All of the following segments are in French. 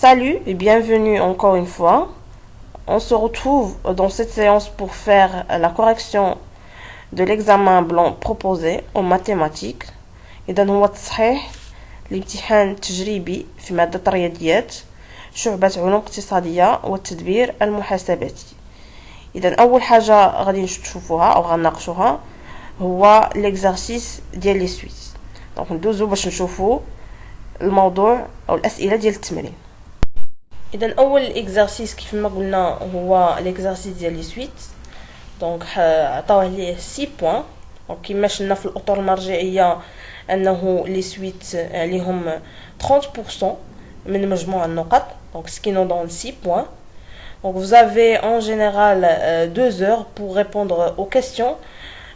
Salut et bienvenue encore une fois. On se retrouve dans cette séance pour faire la correction de l'examen blanc proposé en mathématiques. إذا هو التصحيح لامتحان التجريبي في مادة الرياضيات شعبة علوم اقتصادية والتدبير المحاسباتي. إذا أول حاجة غادي نشوفوها أو غنناقشوها هو l'exercice ديال لي سويت. دونك ندوزو باش نشوفو الموضوع أو الأسئلة ديال التمرين. إذا أول إكزارسيس كيف ما قلنا هو الإكزارسيس ديال لي سويت. دونك عطاوه ليه 6 بوين. دونك كيما شفنا في الأطر المرجعية أنه لي سويت عليهم 30% من مجموع النقط. دونك ce qui nous donne 6 points. Donc vous avez en général 2 heures pour répondre aux questions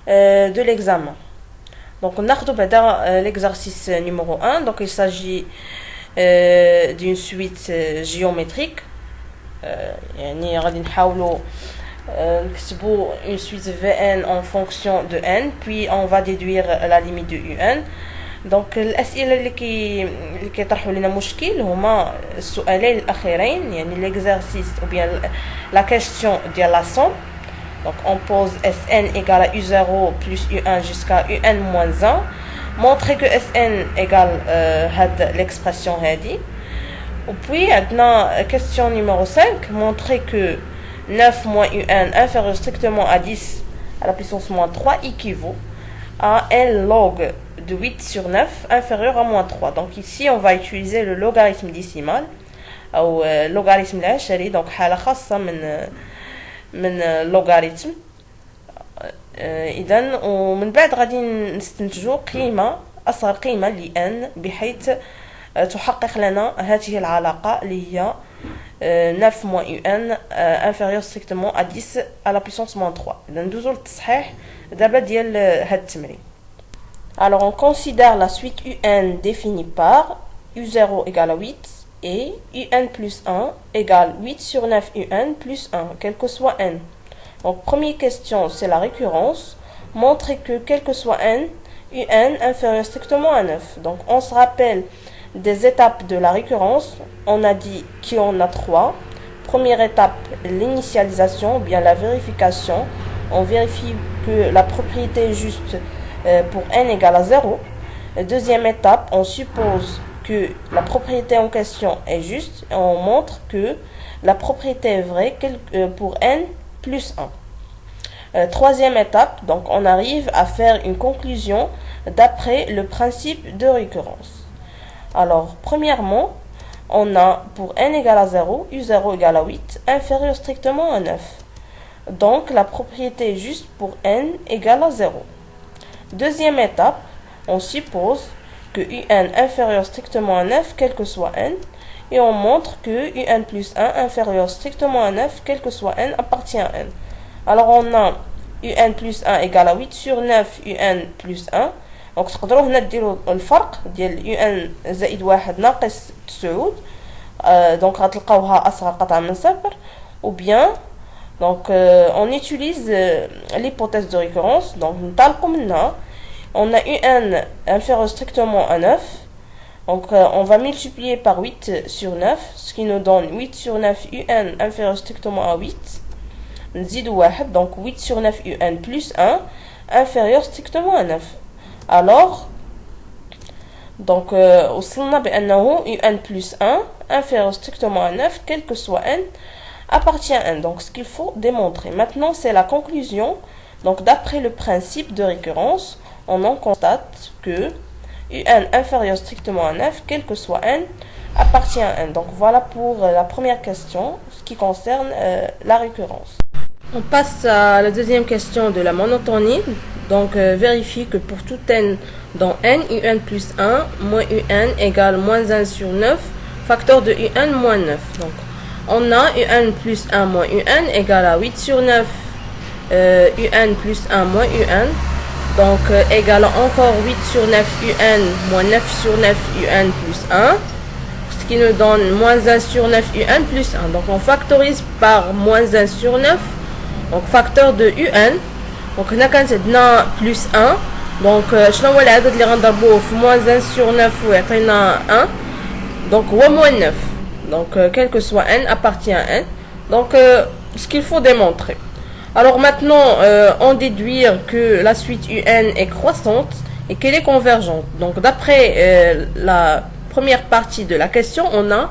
de l'examen. Donc on a l'exercice numéro 1. Donc il s'agit d'une suite géométrique. يعني غادي نحاولوا نكتبوا une suite Vn en fonction de n, puis on va déduire la limite de un. Donc الأسئلة اللي كيطرحوا لنا مشكل هما السؤالين الأخيرين، يعني l'exercice ou bien la question ديال la somme. Donc on pose Sn égale à U0 plus U1 jusqu'à Un moins 1. Montrer que Sn égale l'expression هذه. Et puis عندنا question numéro 5. Montrer que 9 moins Un inférieur strictement à 10 à la puissance moins 3 équivaut à n log de 8 sur 9 inférieur à moins 3. Donc ici on va utiliser le logarithme décimal ou logarithme العشري. Donc حالة خاصة من logarithme. إذن ومن بعد غادي نستنتجوا قيمة أصغر قيمة ل n بحيث تحقق لنا هذه العلاقة اللي هي 9 moins Un inférieur strictement à 10 à la puissance moins 3. إذا ندوزو للتصحيح دابا ديال هاد التمرين. Alors on considère la suite Un définie par U0 égale à 8 et Un plus 1 égale 8 sur 9 Un plus 1, quel que soit n. Donc première question, c'est la récurrence. Montrer que quel que soit n, Un inférieur strictement à 9. Donc on se rappelle des étapes de la récurrence. On a dit qu'il y en a 3. Première étape, l'initialisation, bien la vérification. On vérifie que la propriété est juste pour n égale à 0. Deuxième étape, on suppose que la propriété en question est juste et on montre que la propriété est vraie pour n plus 1. Troisième étape, donc on arrive à faire une conclusion d'après le principe de récurrence. Alors, premièrement, on a pour n égale à 0, U0 égale à 8, inférieur strictement à 9. Donc, la propriété est juste pour n égale à 0. Deuxième étape, on suppose que Un inférieur strictement à 9, quel que soit n, et on montre que Un plus 1 inférieur strictement à 9, quel que soit n, appartient à n. Alors, on a Un plus 1 égale à 8 sur 9 Un plus 1. Donc تقدروا هنا ديروا الفرق ديال Un زائد 1 ناقص 9. دونك غتلقاوها أصغر قطعة من صفر. Ou bien donc on utilise l'hypothèse de récurrence. Donc نطلقوا منها. On a Un inférieur strictement à 9. Donc on va multiplier par 8 sur 9, ce qui nous donne 8 sur 9 Un inférieur strictement à 8. نزيد 1, donc 8 sur 9 Un plus 1 inférieur strictement à 9. Alors, donc, وصلنا بأنه Un plus 1 inférieur strictement à 9, quel que soit n, appartient à n. Donc, ce qu'il faut démontrer. Maintenant, c'est la conclusion. Donc, d'après le principe de récurrence, on en constate que Un inférieur strictement à 9, quel que soit n, appartient à n. Donc, voilà pour la première question, ce qui concerne la récurrence. On passe à la deuxième question de la monotonie. Donc, vérifie que pour tout n dans n, Un plus 1 moins Un égale moins 1 sur 9, facteur de Un moins 9. Donc, on a Un plus 1 moins Un égale à 8 sur 9 Un plus 1 moins Un. Donc, égale encore 8 sur 9 Un moins 9 sur 9 Un plus 1. Ce qui nous donne moins 1 sur 9 Un plus 1. Donc, on factorise par moins 1 sur 9. Donc, facteur de Un. Donc, هنا كانت عندنا plus 1. Donc, شنو هو العدد اللي غنضربوه في moins 1 sur 9 ويعطينا 1. Donc, هو moins 9. Donc, quel que soit n appartient à n. Donc, ce qu'il faut démontrer. Alors maintenant, on déduit que la suite un est croissante et qu'elle est convergente. Donc, d'après la première partie de la question, on a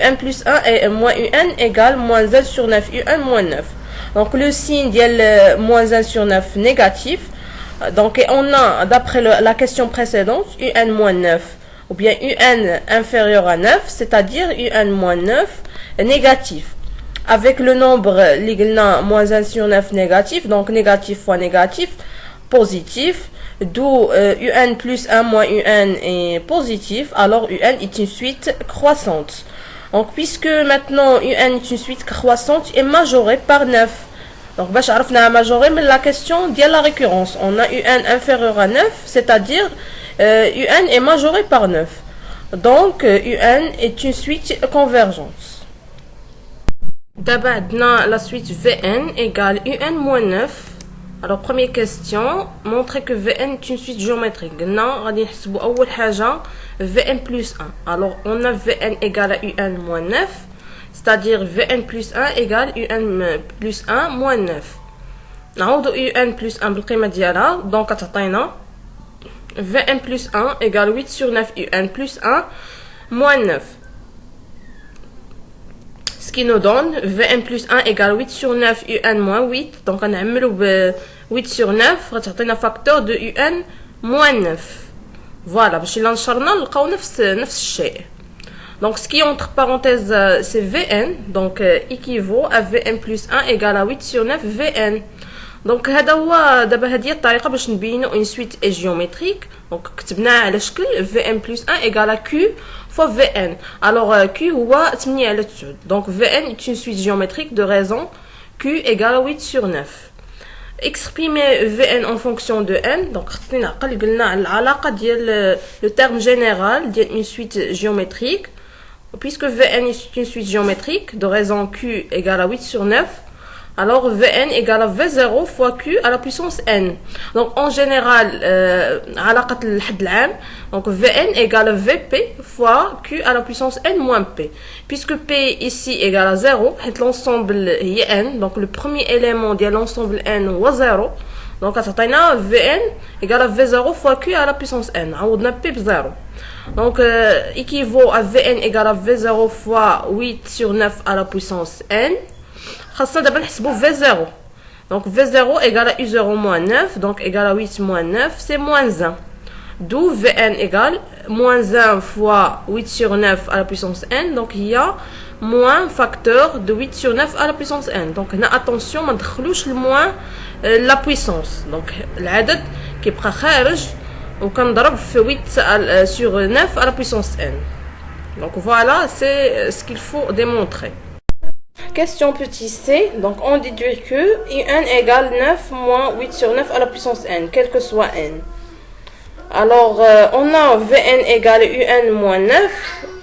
un plus 1 et moins un égale moins 1 sur 9, un moins 9. Donc, le signe de moins 1 sur 9 négatif. Donc, on a, d'après la question précédente, un moins 9, ou bien un inférieur à 9, c'est-à-dire un moins 9 négatif. Avec le nombre, moins 1 sur 9 négatif, donc négatif fois négatif, positif, d'où un plus 1 moins un est positif, alors un est une suite croissante. Donc, puisque maintenant un est une suite croissante et majorée par 9. Donc, on a majoré, mais la question de la récurrence. On a un inférieur à 9, c'est-à-dire un est majoré par 9. Donc, un est une suite convergente. D'abord, la suite Vn égale un moins 9. Alors, première question, montrer que Vn est une suite géométrique. Maintenant, on va dire Vn plus 1. Alors, on a Vn égale à un moins 9. C'est-à-dire Vn plus 1 égale un plus 1 moins 9. نعوضو un plus 1 بالقيمة ديالها. Donc كتعطينا Vn plus 1 égale 8 sur 9 un plus 1 moins 9. Ce qui nous donne Vn plus 1 égale 8 sur 9 un moins 8. Donc on a 8 sur 9 غتعطينا facteur de un moins 9. Voilà, باش إلا نشرنا نلقاو نفس الشيء. Donc, ce qui est entre parenthèses, c'est Vn, donc équivaut à Vn plus 1 égale à 8 sur 9 Vn. Donc, هذا هو دابا هذه الطريقة باش نبينو une suite géométrique. Donc, كتبناها على شكل Vn plus 1 égale à Q fois Vn. Alors, Q هو 8 على 9. Donc, Vn est une suite géométrique de raison Q égale à 8 sur 9. Exprimer Vn en fonction de n. Donc, خصني نعقل قلنا العلاقة ديال le terme général ديال une suite géométrique. Puisque Vn est une suite géométrique de raison Q égale à 8 sur 9, alors Vn égale à V0 fois Q à la puissance n. Donc en général, علاقة الحد العام, donc Vn égale à Vp fois Q à la puissance n moins P. Puisque P ici égale à 0, l'ensemble est n, donc le premier élément de l'ensemble n est 0. Donc à Vn égale à V0 fois Q à la puissance n. On a P 0. Donc, équivaut à Vn égale à V0 fois 8 sur 9 à la puissance n. خاصنا دابا نحسبو V0. Donc, V0 égale à U0 moins 9. Donc, égale à 8 moins 9, c'est moins 1. D'où Vn égale moins 1 fois 8 sur 9 à la puissance n. Donc, il y a moins facteur de 8 sur 9 à la puissance n. Donc, attention, ما ندخلوش le moins la puissance. Donc, العدد كيبقى خارج وكنضرب في 8 sur 9 à la puissance n. Donc voilà, c'est ce qu'il faut démontrer. Question petit c. Donc on déduit que n égale 9 moins 8 sur 9 à la puissance n, quel que soit n. Alors on a Vn égale un moins 9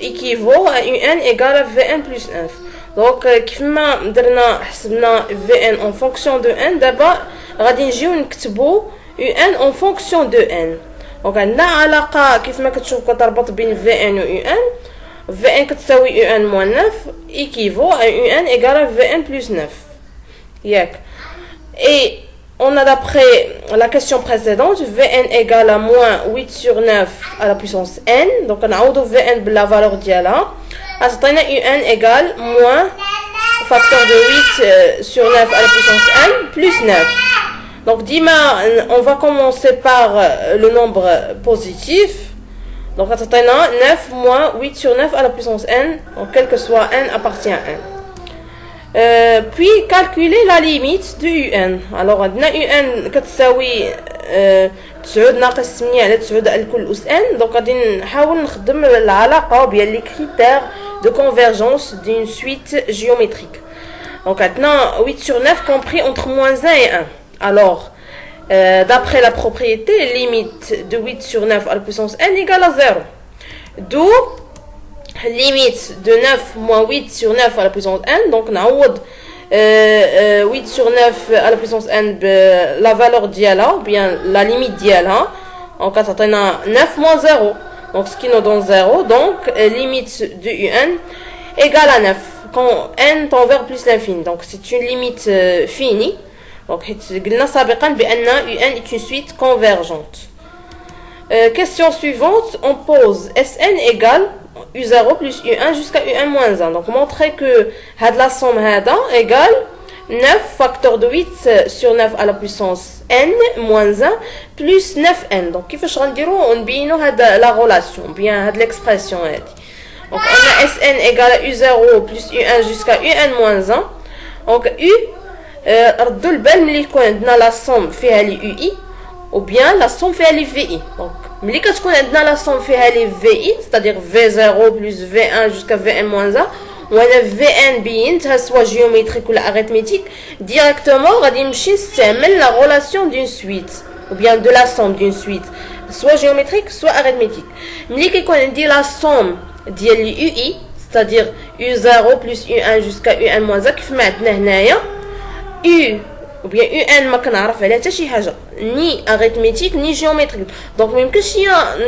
équivaut à un égale à Vn plus 9. Donc كيفما درنا حسبنا Vn en fonction de n, d'abord غادي نجيو نكتبو un en fonction de n. Donc عندنا علاقة كيف ما كتشوف كتربط بين Vn و un. Vn كتساوي un moins 9 équivaut à un égale à Vn plus 9. Et on a d'après la question précédente Vn égale à moins 8 sur 9 à la puissance n. Donc on a Vn la valeur ديالها. عطينا un égale moins facteur de 8 sur 9 à la puissance n plus 9. Donc, on va commencer par le nombre positif. Donc, 9 moins 8 sur 9 à la puissance n. Donc, quel que soit n appartient à n. Puis, calculer la limite de un. Alors, on a un كتساوي 9 ناقص 8 على 9 على كل أس n. Donc, غادي نحاول نخدم العلاقة bien les critères de convergence d'une suite géométrique. Donc, maintenant, 8 sur 9 compris entre moins 1 et 1. Alors, d'après la propriété, limite de 8 sur 9 à la puissance n égale à 0. D'où limite de 9 moins 8 sur 9 à la puissance n. Donc, on a 8 sur 9 à la puissance n, la valeur d'Iala, ou bien la limite d'Iala. En cas, on a 9 moins 0. Donc, ce qui nous donne 0. Donc, limite de un égale à 9 quand n tend vers plus l'infini. Donc c'est une limite finie. Donc قلنا سابقا بأن un est une suite convergente. Question suivante, on pose Sn égale U0 plus U1 jusqu'à UN-1. Donc montrer que la somme égale 9 facteur de 8 sur 9 à la puissance n moins 1 plus 9n. Donc كيفاش غنديرو ونبينو la relation bien l'expression هذه. Donc on a Sn égale à U0 plus U1 jusqu'à UN-1. Donc U ردوا البال ملي يكون عندنا لا somme فيها لي UI ou bien la somme فيها لي VI. Donc ملي كتكون عندنا la somme فيها لي VI c'est-à-dire V0 plus V1 jusqu'à Vn-1 وانا Vn بينتها سوا géométrique ولا arithmétique directement غادي نمشي نستعمل la relation d'une suite ou bien de la somme d'une suite soit géométrique soit arithmétique. ملي كيكون عندي la somme ديال لي UI c'est-à-dire U0 plus U1 jusqu'à UN-1 كيف ما عندنا هنايا U ou bien UN ما كنعرف عليها حتى شي حاجه ni arithmétique ni géométrique. Donc ما يمكنش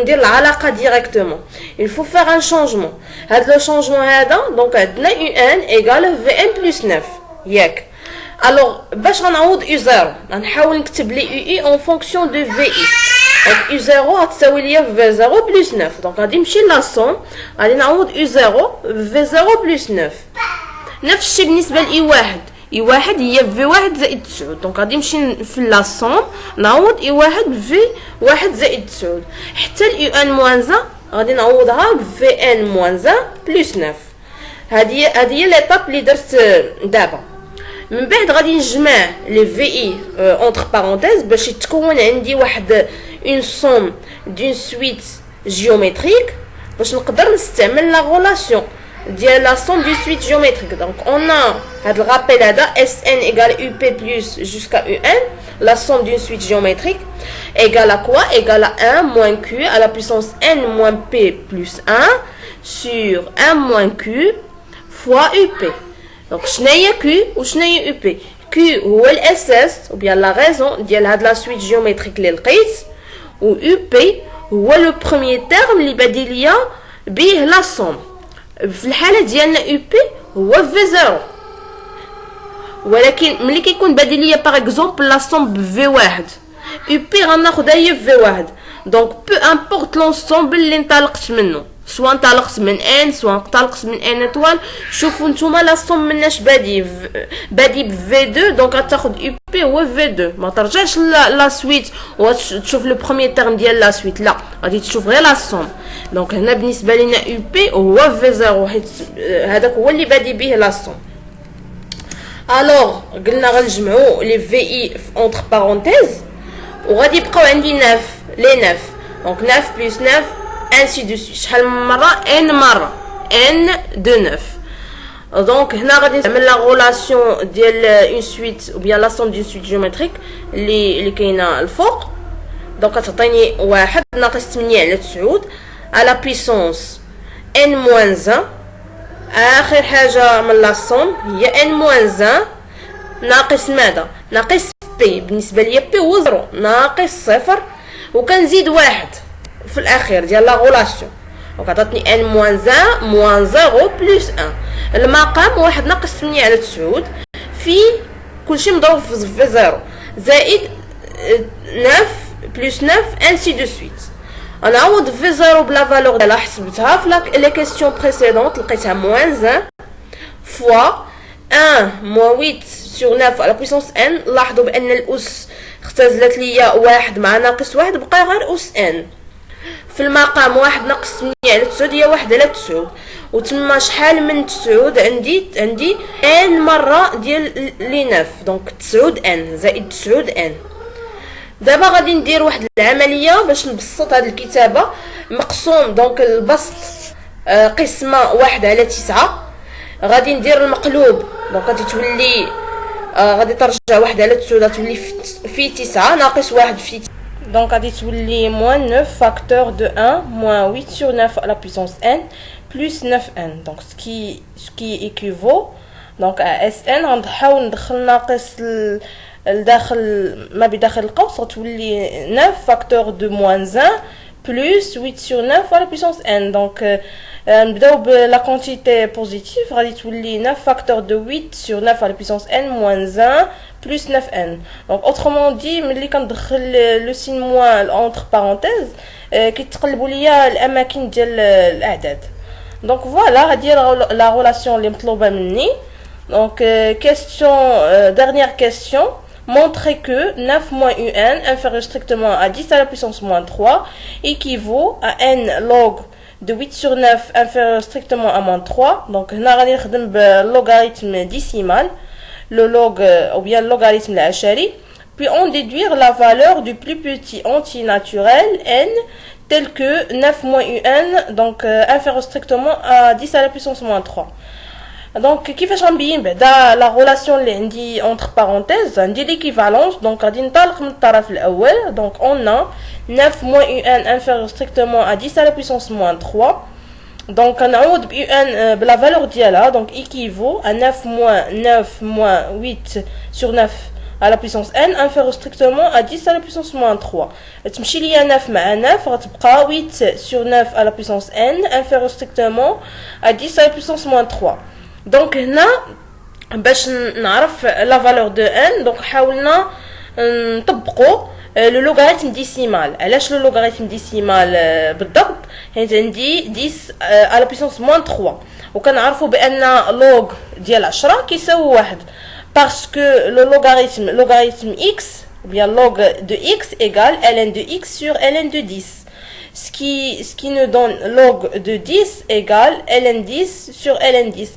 ندير العلاقه directement, il faut faire un changement. هذا لو شونجمون هذا دونك عندنا UN égale Vn plus 9 ياك. alors باش غنعوض U0 غنحاول نكتب لي UI en fonction de VI. donc U0 غتساوي ليا V0 plus 9. دونك غادي نمشي لا صوم غادي نعوض U0 V0 plus 9. نفس الشيء بالنسبه لإي1. اي واحد هي في واحد زائد 9. دونك غادي نمشي في لا صوم نعوض اي واحد في واحد زائد 9 حتى الاي ان موان 1 غادي نعوضها في ان موان 1 بلس 9. هذه هي ليطاب اللي درت دابا. من بعد غادي نجمع لي في اي اونتر بارونتيز باش تكون عندي واحد اون صوم دون سويت جيومتريك باش نقدر نستعمل لا غولاسيون ديال la somme d'une suite géométrique. Donc on a le rappel à Sn égale UP plus jusqu'à UN, la somme d'une suite géométrique égale à quoi? Égale à 1 moins Q à la puissance n moins P plus 1 sur 1 moins Q fois UP. Donc شناهي Q و شناهي UP. Q هو الاساس ou bien la raison ديال هاد la suite géométrique اللي لقيت و UP هو le premier terme اللي بادي ليا بيه la somme. في الحاله ديالنا UP هو V0 ولكن ملي كيكون بادي ليا باغ اكزومبل لا صوم بV1 UP غناخدها هي V1. دونك بو امبورط لونسومبل اللي انطلقت منه سواء انطلقت من ان سواء انطلقت من ان اطوال. شوفوا نتوما لا صوم مناش بادي بV2 دونك غتاخد UP هو V2 ما ترجعش لا سويت وتشوف لو بروميير تيرم ديال لا سويت لا غادي تشوف غير لا صوم. دونك هنا بالنسبه لينا UP هو V0 حيت هذاك هو اللي بادي به لا صوم. الوغ قلنا غنجمعوا لي VI اونتر بارونتيز وغادي يبقاو عندي 9 لي 9. دونك 9 بلس 9 ainsi de suite. شحال من مره n مره n de 9. دونك هنا غادي نستعمل لا غولاسيون ديال اون سويت او بيان لا صوم دون سويت جيومتريك اللي كاينه الفوق. دونك غتعطيني 1 ناقص 8 على 9 على بيسونس n موان 1. اخر حاجه من لا صوم هي n موان 1 ناقص ماذا؟ ناقص بي. بالنسبه ليا بي هو 0 ناقص 0 وكنزيد 1 في الاخير ديال لا غولاسيون. دونك عطاتني ان موان 1 موان 0 بلس 1. المقام 1 ناقص 8 على 9 في كلشي مضروب في 0 زائد 9 بلس 9 انسي دو سويت. نعوض في 0 بلا فالور ديالها حسبتها في لي كيسيون بريسيدونت لقيتها موان 1 فوا 1 موان 8 sur 9 على بويسونس n. لاحظوا بان الاس اختزلت ليا 1 مع ناقص 1 بقى غير اس n. في المقام 1 ناقص 8 على 9 هي 1 على 9 وتما شحال من 9 عندي n مره ديال لي 9 دونك 9 n زائد 9 n. دابا غادي ندير واحد العمليه باش نبسط هذه الكتابه. مقسوم دونك البسط قسمه 1 على 9 غادي ندير المقلوب دونك غادي تولي غادي ترجع 1 على 9 تولي في 9 ناقص 1 في 9. Donc, غادي تولي moins 9 facteur de 1 moins 8 sur 9 à la puissance n plus 9n. Donc, ce qui équivaut donc à Sn. غنحاول ندخل ناقص الداخل ما بداخل القوس غتولي 9 facteur de moins 1 plus 8 sur 9 à la puissance n. Donc, نبداو بلا كونتيتي بوزيتيف غادي تولي 9 فاكتور دو 8 sur 9 à la puissance n moins 1 plus 9n. Donc autrement dit ملي كندخل لو سين موان entre parenthèses كيتقلبوا ليا الاماكن ديال الاعداد. دونك فوالا هادي لا ريلاسيون اللي مطلوبه مني. Donc question dernière question, montrer que 9 moins un inférieur strictement à 10 à la puissance moins 3 équivaut à n log de 8 sur 9 inférieur strictement à moins 3. Donc هنا غادي نخدم باللوغاريتم décimal, le log ou bien le logarithme l'achari, puis on déduire la valeur du plus petit entier naturel n tel que 9 moins un, donc inférieur strictement à 10 à la puissance moins 3. Donc كيفاش غنبين بعدا لا ريلاسيون اللي عندي entre parenthèses عندي l'équivalence. donc غادي ننطلق من الطرف الاول. donc on a 9 moins un inférieur strictement à 10 à la puissance moins 3. donc نعوض ب un بلا valeur ديالها, donc équivaut à 9 moins 8 sur 9 à la puissance n inférieur strictement à 10 à la puissance moins 3. تمشي ليا 9 مع 9 غتبقى 8 sur 9 à la puissance n inférieur strictement à 10 à la puissance moins 3. donc هنا باش نعرف لا فالور دو ان, دونك حاولنا نطبقوا لو لوغاريتم ديسيمال. علاش لو لوغاريتم ديسيمال بالضبط؟ حيت عندي 10 على بيسونس موان 3 وكنعرفوا بان لوغ ديال 10 كيساوي 1 باسكو لو لوغاريتم x ou bien log de x égale ln de x sur ln de 10, ce qui nous donne log de 10 égale ln 10 sur ln 10.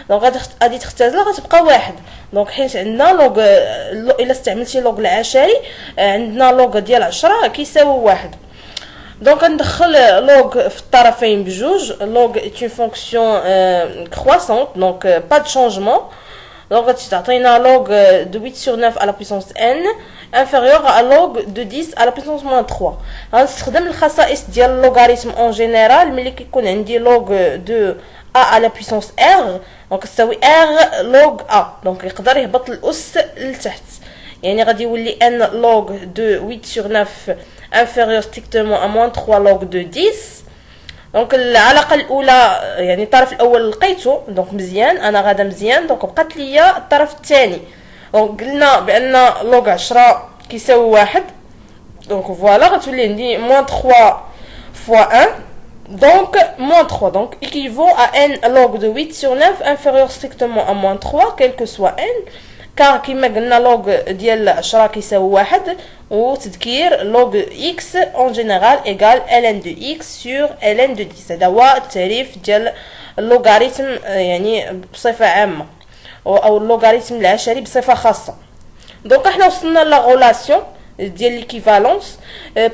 دونك غادي تختزل غتبقى 1. دونك حيت عندنا لوغ الا استعملتي لوغ العشري عندنا لوغ ديال 10 كيساوي 1. دونك ندخل لوغ في الطرفين بجوج. لوغ est une fonction croissante, donc pas de changement. donc غادي تعطينا لوغ de 8 sur 9 à la puissance n inférieur à log de 10 à la puissance moins 3. غنستخدم الخصائص ديال اللوغاريتم اون جينيرال ملي كيكون عندي لوغ دو a à la puissance r, donc تساوي r log a, donc يقدر يهبط الأس لتحت. يعني غادي يولي n log de 8 sur 9 inférieur strictement à moins 3 log de 10. donc العلاقة الأولى يعني الطرف الأول لقيته دونك مزيان, أنا غادا مزيان. دونك بقات ليا الطرف الثاني. دونك قلنا بأن log 10 كيساوي 1. دونك فوالا غتولي عندي moins 3 fois 1. donc moins 3, donc équivaut à n log de 8 sur 9 inférieur strictement à moins 3 quel que soit n, car كما قلنا log ديال 10 كيساوي 1 وتذكير log x en général égale ln de x sur ln de 10. هذا هو التعريف ديال اللوغاريتم يعني بصفة عامة او اللوغاريتم العشري بصفة خاصة. donc احنا وصلنا لا relation de l'équivalence,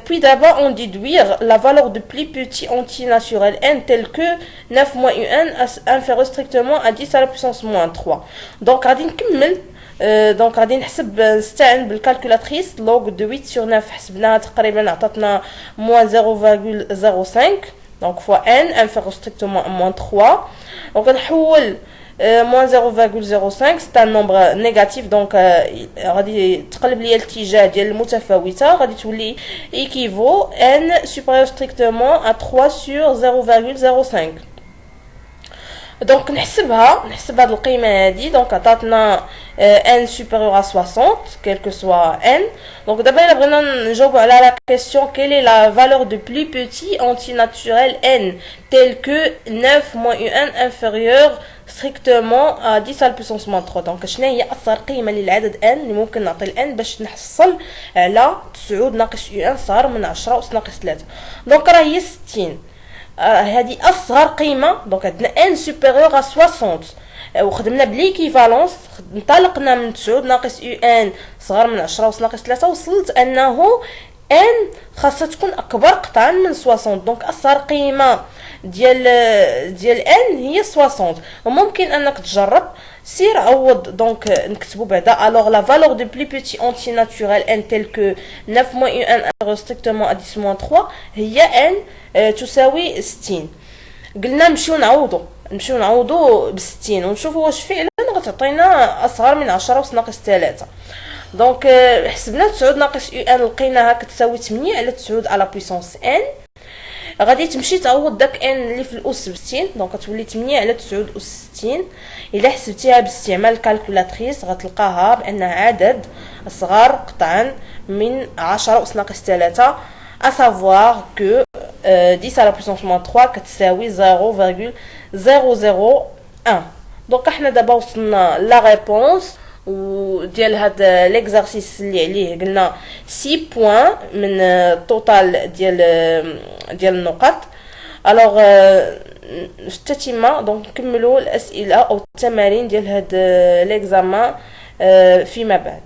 puis d'abord on déduire la valeur de plus petit entier naturel n tel que 9 moins un inférieur strictement à 10 à la puissance moins 3. donc غادي نكمل. donc غادي نستعن بالكالكولاتريس. log de 8 sur 9 حسبناها تقريبا عطاتنا moins 0,05 donc fois n inférieur strictement à moins 3. donc غنحول moins 0,05 c'est un nombre négatif, donc غادي تقلب لي الاتجاه ديال المتفاوته غادي تولي équivaut n supérieur strictement à 3 sur 0,05. donc نحسب هاد القيمه هادي. donc عطاتنا n supérieur à 60 quel que soit n. donc d'abord الا بغينا نجاوبوا على la question quelle est la valeur de plus petit entier naturel n tel que 9 moins un inférieur strictement à 10 à la puissance moins 3. donc شنو هي اصغر قيمه للعدد n اللي ممكن نعطي الان باش نحصل على 9 ناقص un صغر من 10 أس ناقص 3. donc راه هي 60. هذه اصغر قيمه. دونك عندنا n supérieur à 60 وخدمنا بليكيفالونس انطلقنا من 9 ناقص ان صغر من 10 أس ناقص 3 وصلت انه n خاصها تكون اكبر قطعا من 60. دونك اصغر قيمه ديال n هي 60. وممكن انك تجرب سير عوض. دونك نكتبوا بعدا الوغ لا فالور دو بلي بيتي اونتي ناتوريل n تيل كو 9 moins 1 strictement à 10 moins 3 هي n تساوي 60. قلنا نمشيو نعوضوا ب 60 ونشوفوا واش فعلا غتعطينا اصغر من 10 أس ناقص 3. دونك حسبنا 9 ناقص ان لقيناها كتساوي 8 على 9 على بويسونس n. غادي تمشي تعوض داك ان اللي في الاس 60 دونك غتولي 8 على 9 اس 60. الا حسبتيها باستعمال الكالكولاتريس غتلقاها بانها عدد اصغر قطعا من 10 اس ناقص 3 à savoir que 10 à la puissance moins 3 كتساوي 0,001. دونك احنا دابا وصلنا لا ريبونس وديال هاد ليكزارسيس اللي عليه قلنا 6 بوين من التوتال ديال النقط. الوغ في التتمه دونك نكملوا الاسئله او التمارين ديال هاد ليكزامان فيما بعد.